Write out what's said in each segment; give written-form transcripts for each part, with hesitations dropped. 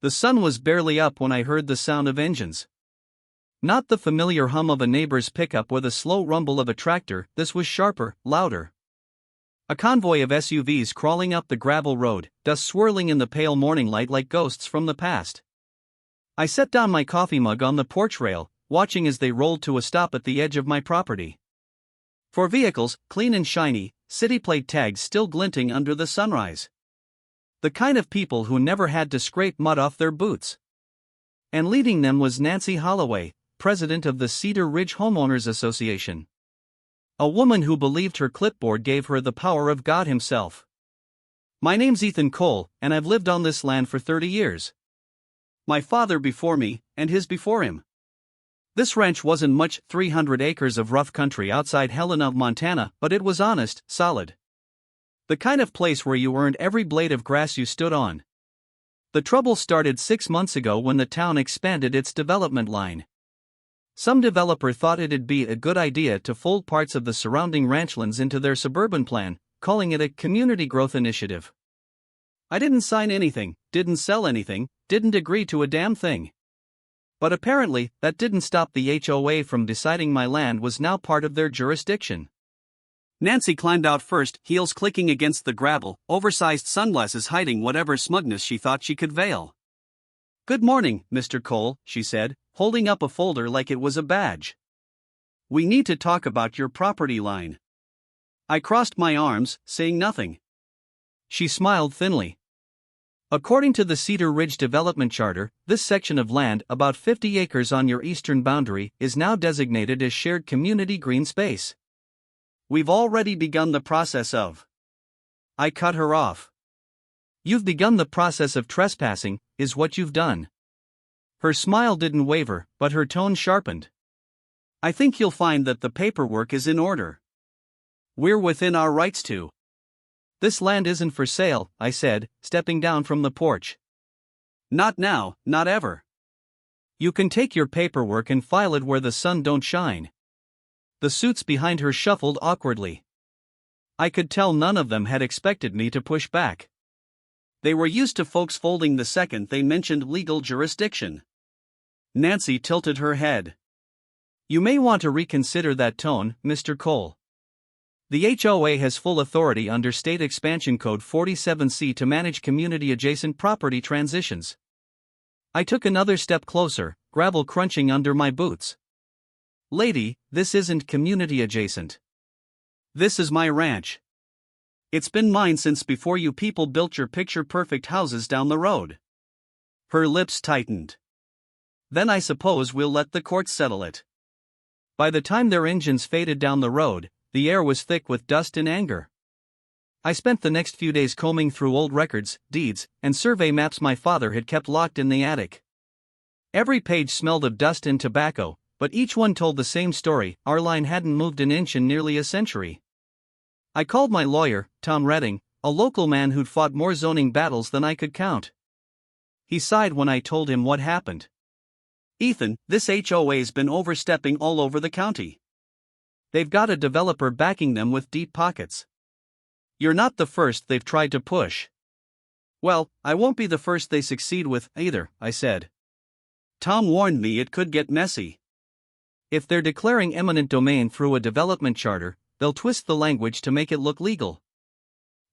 The sun was barely up when I heard the sound of engines. Not the familiar hum of a neighbor's pickup or the slow rumble of a tractor, this was sharper, louder. A convoy of SUVs crawling up the gravel road, dust swirling in the pale morning light like ghosts from the past. I set down my coffee mug on the porch rail, watching as they rolled to a stop at the edge of my property. Four vehicles, clean and shiny, city plate tags still glinting under the sunrise. The kind of people who never had to scrape mud off their boots. And leading them was Nancy Holloway, president of the Cedar Ridge Homeowners Association. A woman who believed her clipboard gave her the power of God himself. My name's Ethan Cole, and I've lived on this land for 30 years. My father before me, and his before him. This ranch wasn't much, 300 acres of rough country outside Helena, Montana, but it was honest, solid. The kind of place where you earned every blade of grass you stood on. The trouble started 6 months ago when the town expanded its development line. Some developer thought it'd be a good idea to fold parts of the surrounding ranchlands into their suburban plan, calling it a community growth initiative. I didn't sign anything, didn't sell anything, didn't agree to a damn thing. But apparently, that didn't stop the HOA from deciding my land was now part of their jurisdiction. Nancy climbed out first, heels clicking against the gravel, oversized sunglasses hiding whatever smugness she thought she could veil. "Good morning, Mr. Cole," she said, holding up a folder like it was a badge. "We need to talk about your property line." I crossed my arms, saying nothing. She smiled thinly. According to the Cedar Ridge Development Charter, this section of land, about 50 acres on your eastern boundary, is now designated as shared community green space. We've already begun the process of. I cut her off. You've begun the process of trespassing, is what you've done. Her smile didn't waver, but her tone sharpened. I think you'll find that the paperwork is in order. We're within our rights to. This land isn't for sale, I said, stepping down from the porch. Not now, not ever. You can take your paperwork and file it where the sun don't shine. The suits behind her shuffled awkwardly. I could tell none of them had expected me to push back. They were used to folks folding the second they mentioned legal jurisdiction. Nancy tilted her head. You may want to reconsider that tone, Mr. Cole. The HOA has full authority under State Expansion Code 47C to manage community-adjacent property transitions. I took another step closer, gravel crunching under my boots. Lady, this isn't community-adjacent. This is my ranch. It's been mine since before you people built your picture-perfect houses down the road. Her lips tightened. Then I suppose we'll let the courts settle it. By the time their engines faded down the road, the air was thick with dust and anger. I spent the next few days combing through old records, deeds, and survey maps my father had kept locked in the attic. Every page smelled of dust and tobacco, but each one told the same story. Our line hadn't moved an inch in nearly a century. I called my lawyer, Tom Redding, a local man who'd fought more zoning battles than I could count. He sighed when I told him what happened. Ethan, this HOA's been overstepping all over the county. They've got a developer backing them with deep pockets. You're not the first they've tried to push. Well, I won't be the first they succeed with, either, I said. Tom warned me it could get messy. If they're declaring eminent domain through a development charter, they'll twist the language to make it look legal.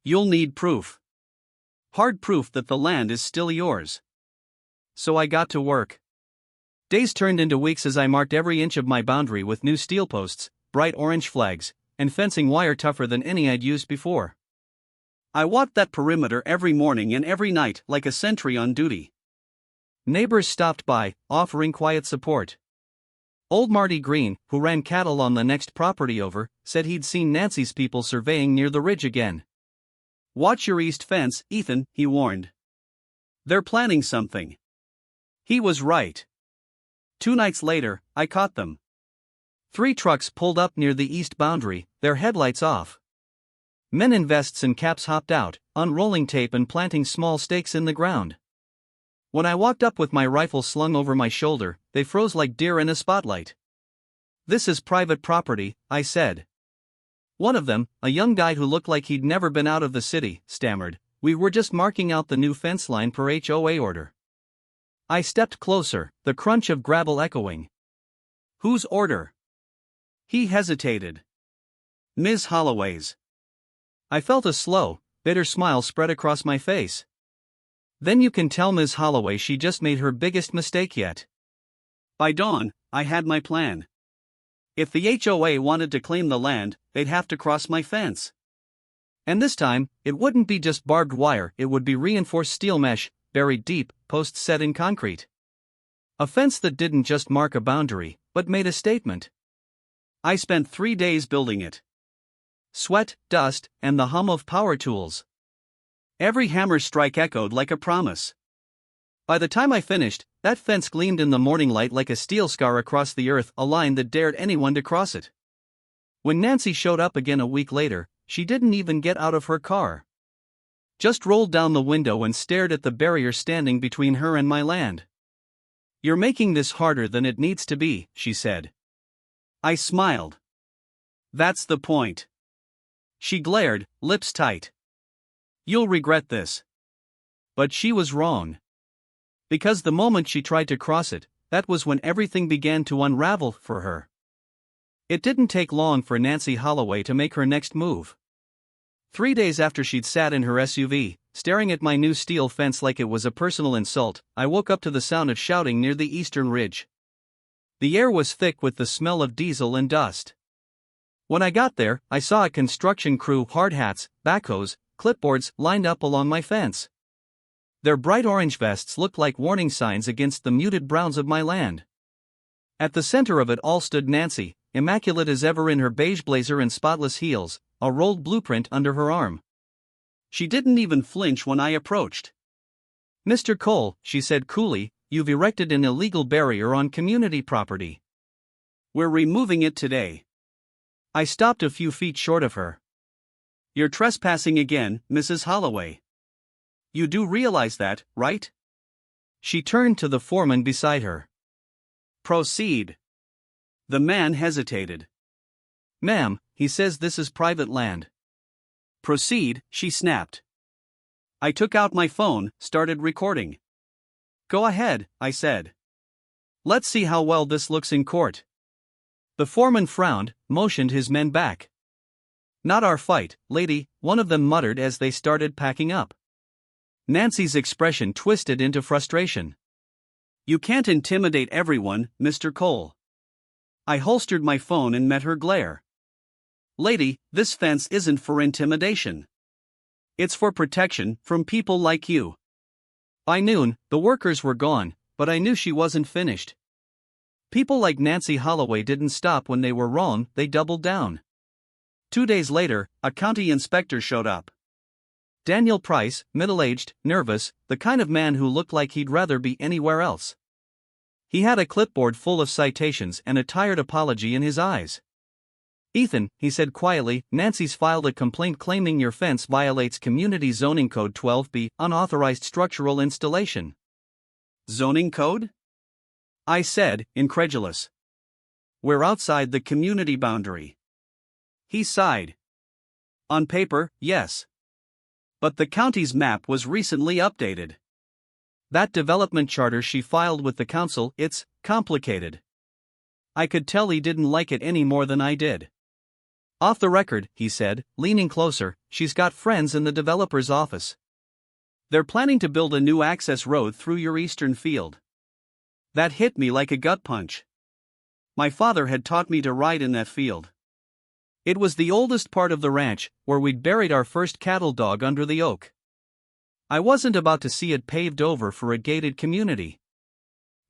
You'll need proof. Hard proof that the land is still yours. So I got to work. Days turned into weeks as I marked every inch of my boundary with new steel posts, bright orange flags, and fencing wire tougher than any I'd used before. I walked that perimeter every morning and every night like a sentry on duty. Neighbors stopped by, offering quiet support. Old Marty Green, who ran cattle on the next property over, said he'd seen Nancy's people surveying near the ridge again. Watch your east fence, Ethan, he warned. They're planning something. He was right. 2 nights later, I caught them. 3 trucks pulled up near the east boundary, their headlights off. Men in vests and caps hopped out, unrolling tape and planting small stakes in the ground. When I walked up with my rifle slung over my shoulder, they froze like deer in a spotlight. This is private property, I said. One of them, a young guy who looked like he'd never been out of the city, stammered, we were just marking out the new fence line per HOA order. I stepped closer, the crunch of gravel echoing. Whose order? He hesitated. Ms. Holloway's. I felt a slow, bitter smile spread across my face. Then you can tell Ms. Holloway she just made her biggest mistake yet. By dawn, I had my plan. If the HOA wanted to claim the land, they'd have to cross my fence. And this time, it wouldn't be just barbed wire, it would be reinforced steel mesh, buried deep, posts set in concrete. A fence that didn't just mark a boundary, but made a statement. I spent 3 days building it. Sweat, dust, and the hum of power tools. Every hammer strike echoed like a promise. By the time I finished, that fence gleamed in the morning light like a steel scar across the earth, a line that dared anyone to cross it. When Nancy showed up again a week later, she didn't even get out of her car. Just rolled down the window and stared at the barrier standing between her and my land. "You're making this harder than it needs to be," she said. I smiled. "That's the point." She glared, lips tight. "You'll regret this." But she was wrong. Because the moment she tried to cross it, that was when everything began to unravel for her. It didn't take long for Nancy Holloway to make her next move. 3 days after she'd sat in her SUV, staring at my new steel fence like it was a personal insult, I woke up to the sound of shouting near the eastern ridge. The air was thick with the smell of diesel and dust. When I got there, I saw a construction crew, hard hats, backhoes, clipboards lined up along my fence. Their bright orange vests looked like warning signs against the muted browns of my land. At the center of it all stood Nancy, immaculate as ever in her beige blazer and spotless heels, a rolled blueprint under her arm. She didn't even flinch when I approached. "Mr. Cole," she said coolly, "you've erected an illegal barrier on community property. We're removing it today." I stopped a few feet short of her. "You're trespassing again, Mrs. Holloway. You do realize that, right?" She turned to the foreman beside her. "Proceed." The man hesitated. "Ma'am, he says this is private land." "Proceed," she snapped. I took out my phone, started recording. "Go ahead," I said. "Let's see how well this looks in court." The foreman frowned, motioned his men back. "Not our fight, lady," one of them muttered as they started packing up. Nancy's expression twisted into frustration. "You can't intimidate everyone, Mr. Cole." I holstered my phone and met her glare. "Lady, this fence isn't for intimidation. It's for protection from people like you." By noon, the workers were gone, but I knew she wasn't finished. People like Nancy Holloway didn't stop when they were wrong, they doubled down. 2 days later, a county inspector showed up. Daniel Price, middle-aged, nervous, the kind of man who looked like he'd rather be anywhere else. He had a clipboard full of citations and a tired apology in his eyes. "Ethan," he said quietly, "Nancy's filed a complaint claiming your fence violates Community Zoning Code 12B, unauthorized structural installation." "Zoning code?" I said, incredulous. "We're outside the community boundary." He sighed. "On paper, yes. But the county's map was recently updated. That development charter she filed with the council, it's complicated." I could tell he didn't like it any more than I did. "Off the record," he said, leaning closer, "she's got friends in the developer's office. They're planning to build a new access road through your eastern field." That hit me like a gut punch. My father had taught me to ride in that field. It was the oldest part of the ranch, where we'd buried our first cattle dog under the oak. I wasn't about to see it paved over for a gated community.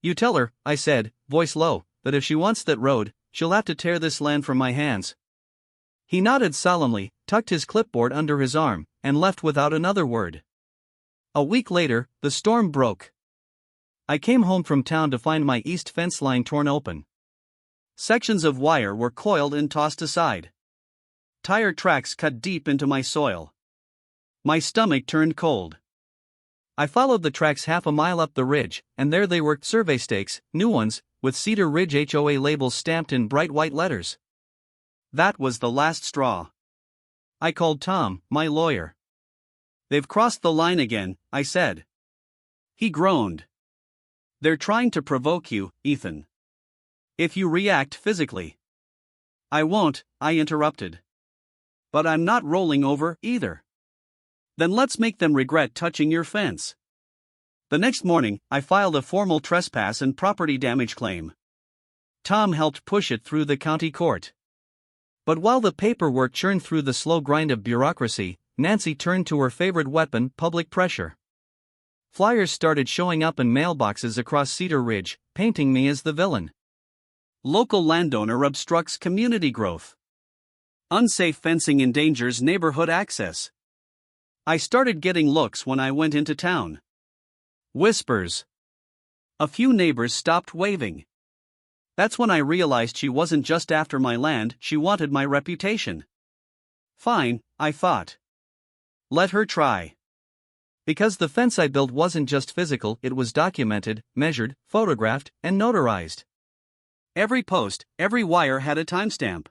"You tell her," I said, voice low, "that if she wants that road, she'll have to tear this land from my hands." He nodded solemnly, tucked his clipboard under his arm, and left without another word. A week later, the storm broke. I came home from town to find my east fence line torn open. Sections of wire were coiled and tossed aside. Tire tracks cut deep into my soil. My stomach turned cold. I followed the tracks half a mile up the ridge, and there they were, survey stakes, new ones, with Cedar Ridge HOA labels stamped in bright white letters. That was the last straw. I called Tom, my lawyer. "They've crossed the line again," I said. He groaned. They're trying to provoke you, Ethan. If you react physically. I won't, I interrupted. But I'm not rolling over, either. Then let's make them regret touching your fence. The next morning, I filed a formal trespass and property damage claim. Tom helped push it through the county court. But while the paperwork churned through the slow grind of bureaucracy, Nancy turned to her favorite weapon, public pressure. Flyers started showing up in mailboxes across Cedar Ridge, painting me as the villain. Local landowner obstructs community growth. Unsafe fencing endangers neighborhood access. I started getting looks when I went into town. Whispers. A few neighbors stopped waving. That's when I realized she wasn't just after my land, she wanted my reputation. Fine, I thought. Let her try. Because the fence I built wasn't just physical, it was documented, measured, photographed, and notarized. Every post, every wire had a timestamp.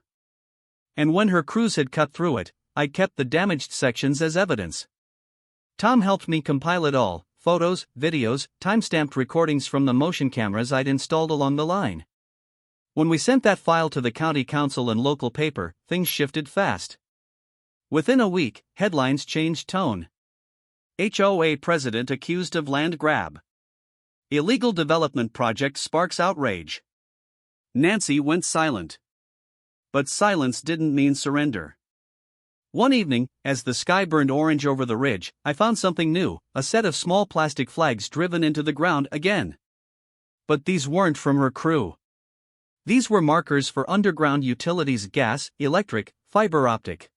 And when her crews had cut through it, I kept the damaged sections as evidence. Tom helped me compile it all, photos, videos, timestamped recordings from the motion cameras I'd installed along the line. When we sent that file to the county council and local paper, things shifted fast. Within a week, headlines changed tone. HOA president accused of land grab. Illegal development project sparks outrage. Nancy went silent. But silence didn't mean surrender. One evening, as the sky burned orange over the ridge, I found something new, a set of small plastic flags driven into the ground again. But these weren't from her crew. These were markers for underground utilities: gas, electric, fiber optic.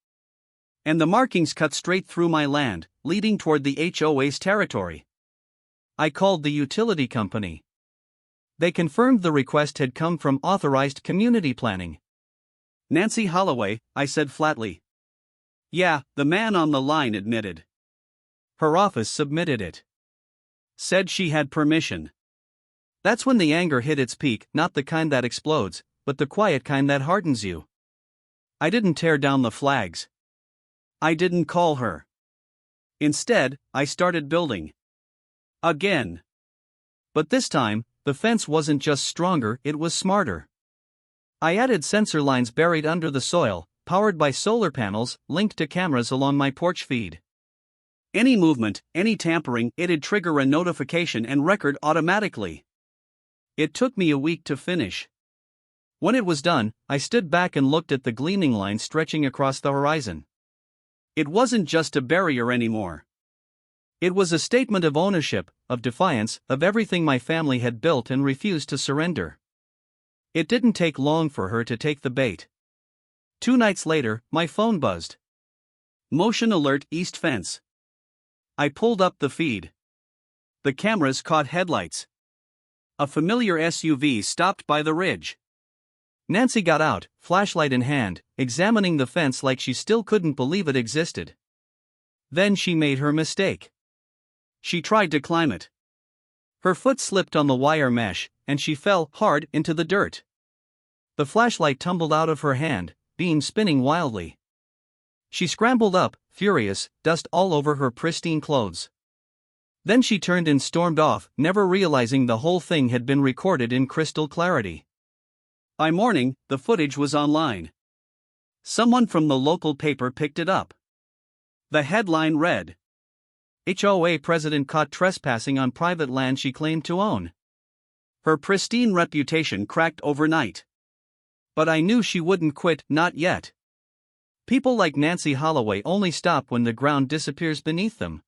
And the markings cut straight through my land, leading toward the HOA's territory. I called the utility company. They confirmed the request had come from authorized community planning. Nancy Holloway, I said flatly. Yeah, the man on the line admitted. Her office submitted it. Said she had permission. That's when the anger hit its peak, not the kind that explodes, but the quiet kind that hardens you. I didn't tear down the flags. I didn't call her. Instead, I started building. Again. But this time, the fence wasn't just stronger, it was smarter. I added sensor lines buried under the soil, powered by solar panels, linked to cameras along my porch feed. Any movement, any tampering, it'd trigger a notification and record automatically. It took me a week to finish. When it was done, I stood back and looked at the gleaming line stretching across the horizon. It wasn't just a barrier anymore. It was a statement of ownership, of defiance, of everything my family had built and refused to surrender. It didn't take long for her to take the bait. 2 nights later, my phone buzzed. Motion alert: East Fence. I pulled up the feed. The cameras caught headlights. A familiar SUV stopped by the ridge. Nancy got out, flashlight in hand, examining the fence like she still couldn't believe it existed. Then she made her mistake. She tried to climb it. Her foot slipped on the wire mesh, and she fell hard into the dirt. The flashlight tumbled out of her hand, beam spinning wildly. She scrambled up, furious, dust all over her pristine clothes. Then she turned and stormed off, never realizing the whole thing had been recorded in crystal clarity. By morning, the footage was online. Someone from the local paper picked it up. The headline read, HOA president caught trespassing on private land she claimed to own. Her pristine reputation cracked overnight. But I knew she wouldn't quit, not yet. People like Nancy Holloway only stop when the ground disappears beneath them.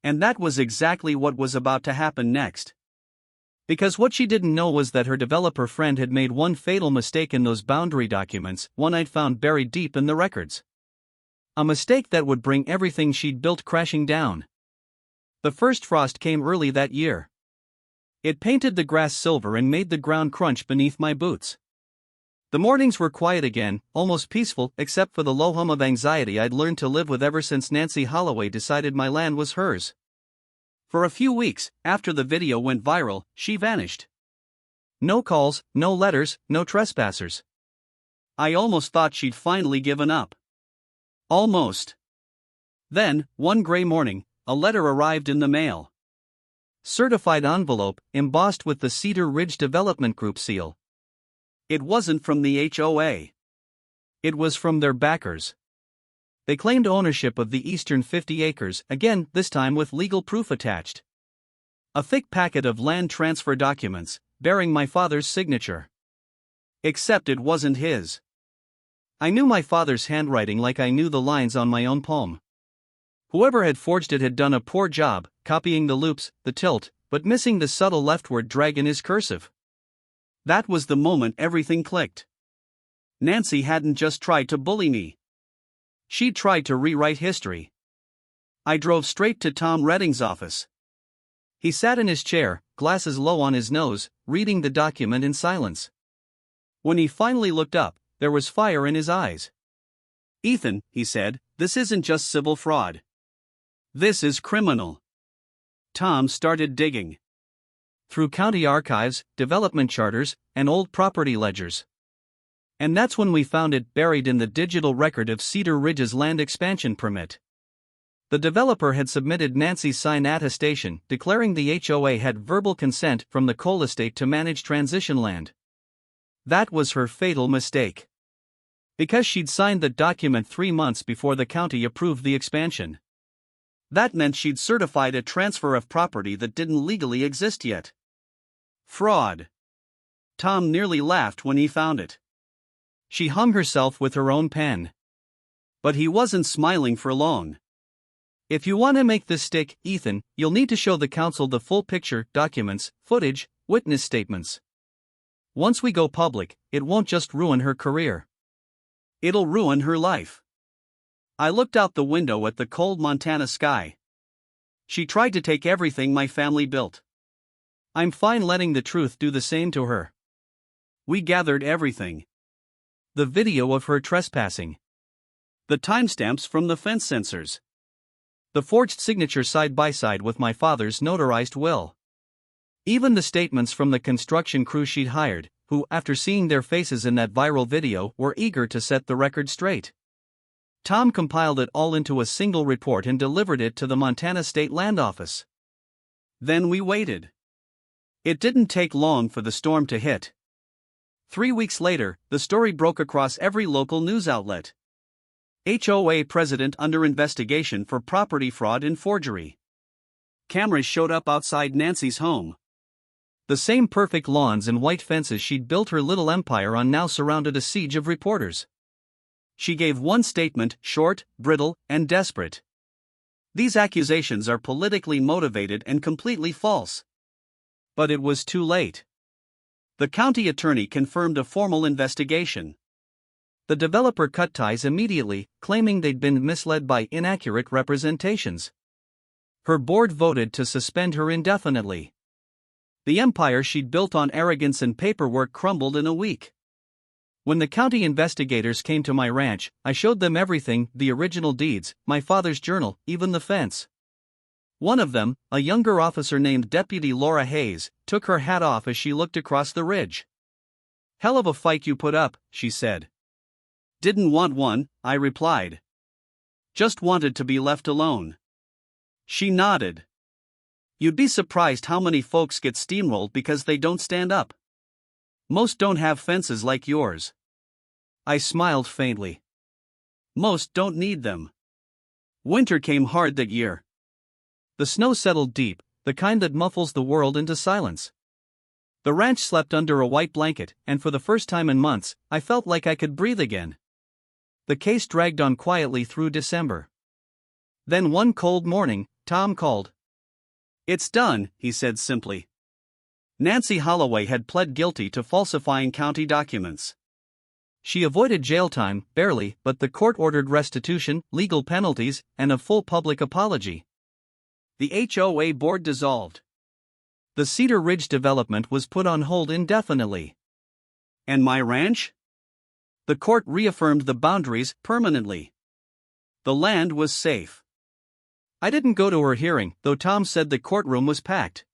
And that was exactly what was about to happen next. Because what she didn't know was that her developer friend had made one fatal mistake in those boundary documents, one I'd found buried deep in the records. A mistake that would bring everything she'd built crashing down. The first frost came early that year. It painted the grass silver and made the ground crunch beneath my boots. The mornings were quiet again, almost peaceful, except for the low hum of anxiety I'd learned to live with ever since Nancy Holloway decided my land was hers. For a few weeks, after the video went viral, she vanished. No calls, no letters, no trespassers. I almost thought she'd finally given up. Almost. Then, one gray morning, a letter arrived in the mail. certified envelope, embossed with the Cedar Ridge Development Group seal. It wasn't from the HOA. It was from their backers. They claimed ownership of the eastern 50 acres, again, this time with legal proof attached. A thick packet of land transfer documents, bearing my father's signature. Except it wasn't his. I knew my father's handwriting like I knew the lines on my own palm. Whoever had forged it had done a poor job, copying the loops, the tilt, but missing the subtle leftward drag in his cursive. That was the moment everything clicked. Nancy hadn't just tried to bully me. She'd tried to rewrite history. I drove straight to Tom Redding's office. He sat in his chair, glasses low on his nose, reading the document in silence. When he finally looked up, there was fire in his eyes. "Ethan," he said, "this isn't just civil fraud. This is criminal." Tom started digging through county archives, development charters, and old property ledgers. And that's when we found it buried in the digital record of Cedar Ridge's land expansion permit. The developer had submitted Nancy's signed attestation declaring the HOA had verbal consent from the coal estate to manage transition land. That was her fatal mistake. Because she'd signed the document 3 months before the county approved the expansion. That meant she'd certified a transfer of property that didn't legally exist yet. Fraud. Tom nearly laughed when he found it. She hung herself with her own pen. But he wasn't smiling for long. "If you want to make this stick, Ethan, you'll need to show the council the full picture, documents, footage, witness statements. Once we go public, it won't just ruin her career. It'll ruin her life." I looked out the window at the cold Montana sky. She tried to take everything my family built. I'm fine letting the truth do the same to her. We gathered everything. The video of her trespassing. The timestamps from the fence sensors. The forged signature side by side with my father's notarized will. Even the statements from the construction crew she'd hired, who, after seeing their faces in that viral video, were eager to set the record straight. Tom compiled it all into a single report and delivered it to the Montana State Land Office. Then we waited. It didn't take long for the storm to hit. 3 weeks later, the story broke across every local news outlet. HOA president under investigation for property fraud and forgery. Cameras showed up outside Nancy's home. The same perfect lawns and white fences she'd built her little empire on now surrounded a siege of reporters. She gave one statement, short, brittle, and desperate. "These accusations are politically motivated and completely false." But it was too late. The county attorney confirmed a formal investigation. The developer cut ties immediately, claiming they'd been misled by inaccurate representations. Her board voted to suspend her indefinitely. The empire she'd built on arrogance and paperwork crumbled in a week. When the county investigators came to my ranch, I showed them everything, the original deeds, my father's journal, even the fence. One of them, a younger officer named Deputy Laura Hayes, took her hat off as she looked across the ridge. "Hell of a fight you put up," she said. "Didn't want one," I replied. "Just wanted to be left alone." She nodded. "You'd be surprised how many folks get steamrolled because they don't stand up. Most don't have fences like yours." I smiled faintly. "Most don't need them." Winter came hard that year. The snow settled deep, the kind that muffles the world into silence. The ranch slept under a white blanket, and for the first time in months, I felt like I could breathe again. The case dragged on quietly through December. Then one cold morning, Tom called. "It's done," he said simply. Nancy Holloway had pled guilty to falsifying county documents. She avoided jail time, barely, but the court ordered restitution, legal penalties, and a full public apology. The HOA board dissolved. The Cedar Ridge development was put on hold indefinitely. And my ranch? The court reaffirmed the boundaries permanently. The land was safe. I didn't go to her hearing, though Tom said the courtroom was packed.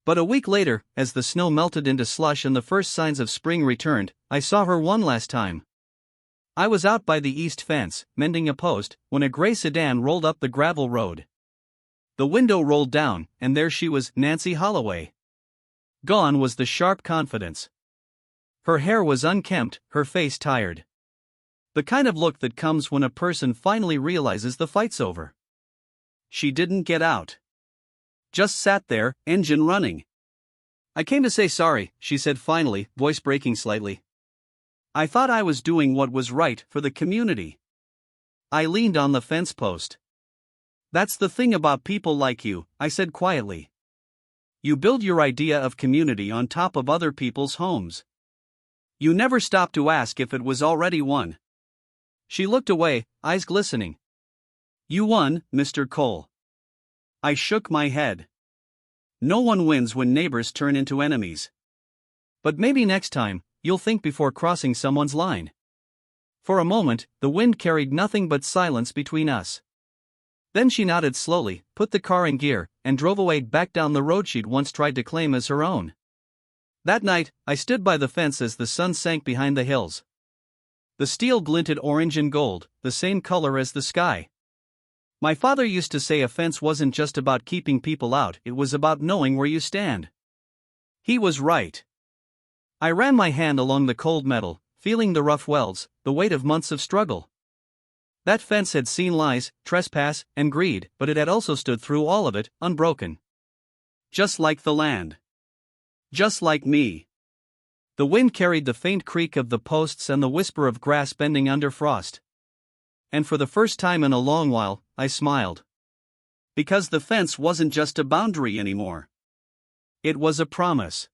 But a week later, as the snow melted into slush and the first signs of spring returned, I saw her one last time. I was out by the east fence, mending a post, when a gray sedan rolled up the gravel road. The window rolled down, and there she was, Nancy Holloway. Gone was the sharp confidence. Her hair was unkempt, her face tired. The kind of look that comes when a person finally realizes the fight's over. She didn't get out. Just sat there, engine running. "I came to say sorry," she said finally, voice breaking slightly. "I thought I was doing what was right for the community." I leaned on the fence post. "That's the thing about people like you," I said quietly. "You build your idea of community on top of other people's homes. You never stop to ask if it was already won." She looked away, eyes glistening. "You won, Mr. Cole." I shook my head. No one wins when neighbors turn into enemies. "But maybe next time, you'll think before crossing someone's line." For a moment, the wind carried nothing but silence between us. Then she nodded slowly, put the car in gear, and drove away back down the road she'd once tried to claim as her own. That night, I stood by the fence as the sun sank behind the hills. The steel glinted orange and gold, the same color as the sky. My father used to say a fence wasn't just about keeping people out, it was about knowing where you stand. He was right. I ran my hand along the cold metal, feeling the rough welds, the weight of months of struggle. That fence had seen lies, trespass, and greed, but it had also stood through all of it, unbroken. Just like the land. Just like me. The wind carried the faint creak of the posts and the whisper of grass bending under frost. And for the first time in a long while, I smiled. Because the fence wasn't just a boundary anymore. It was a promise.